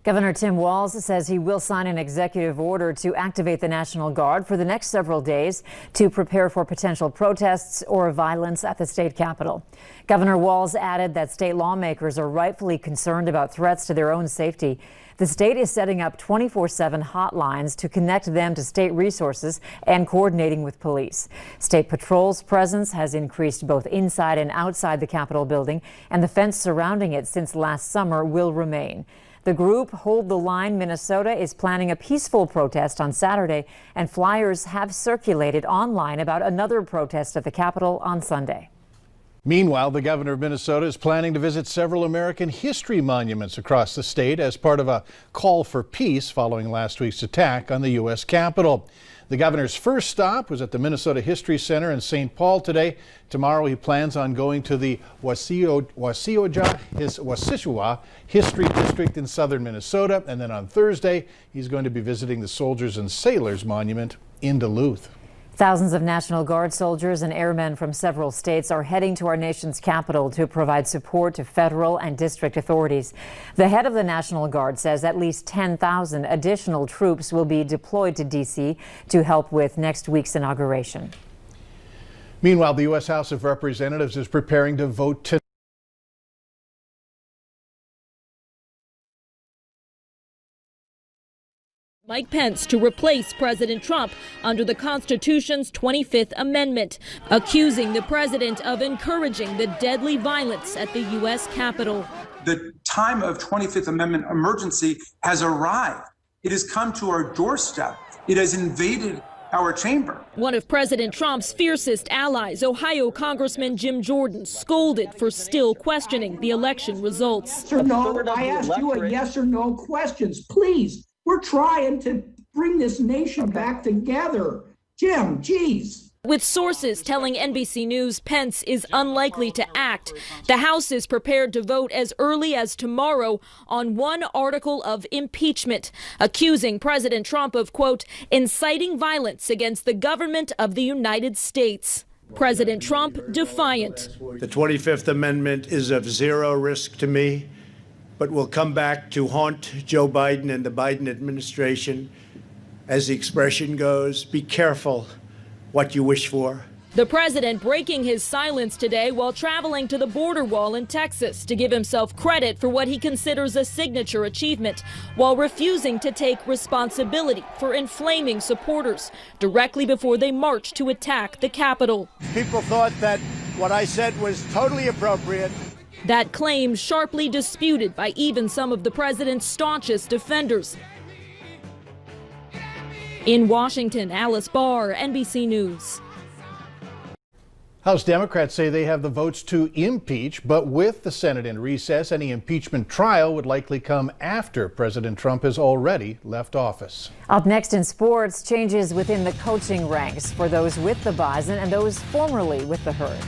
Governor Tim Walz says he will sign an executive order to activate the National Guard for the next several days to prepare for potential protests or violence at the state capitol. Governor Walz added that state lawmakers are rightfully concerned about threats to their own safety. The state is setting up 24/7 hotlines to connect them to state resources and coordinating with police. State Patrol's presence has increased both inside and outside the Capitol building, and the fence surrounding it since last summer will remain. The group Hold the Line Minnesota is planning a peaceful protest on Saturday, and flyers have circulated online about another protest at the Capitol on Sunday. Meanwhile, the governor of Minnesota is planning to visit several American history monuments across the state as part of a call for peace following last week's attack on the U.S. Capitol. The governor's first stop was at the Minnesota History Center in St. Paul today. Tomorrow he plans on going to the Waukesha History District in southern Minnesota. And then on Thursday, he's going to be visiting the Soldiers and Sailors Monument in Duluth. Thousands of National Guard soldiers and airmen from several states are heading to our nation's capital to provide support to federal and district authorities. The head of the National Guard says at least 10,000 additional troops will be deployed to D.C. to help with next week's inauguration. Meanwhile, the U.S. House of Representatives is preparing to vote today. Mike Pence to replace President Trump under the Constitution's 25th Amendment, accusing the president of encouraging the deadly violence at the U.S. Capitol. The time of 25th Amendment emergency has arrived. It has come to our doorstep. It has invaded our chamber. One of President Trump's fiercest allies, Ohio Congressman Jim Jordan, scolded for still questioning the election results. Yes or no? I asked you a yes or no questions, please. We're trying to bring this nation back together. Jim, geez. With sources telling NBC News Pence is unlikely to act, the House is prepared to vote as early as tomorrow on one article of impeachment, accusing President Trump of, quote, inciting violence against the government of the United States. President Trump defiant. The 25th Amendment is of zero risk to me, but will come back to haunt Joe Biden and the Biden administration. As the expression goes, be careful what you wish for. The president breaking his silence today while traveling to the border wall in Texas to give himself credit for what he considers a signature achievement, while refusing to take responsibility for inflaming supporters directly before they marched to attack the Capitol. People thought that what I said was totally appropriate. That claim sharply disputed by even some of the president's staunchest defenders. In Washington, Alice Barr, NBC News. House Democrats say they have the votes to impeach, but with the Senate in recess, any impeachment trial would likely come after President Trump has already left office. Up next in sports, changes within the coaching ranks for those with the Bison and those formerly with the Herd.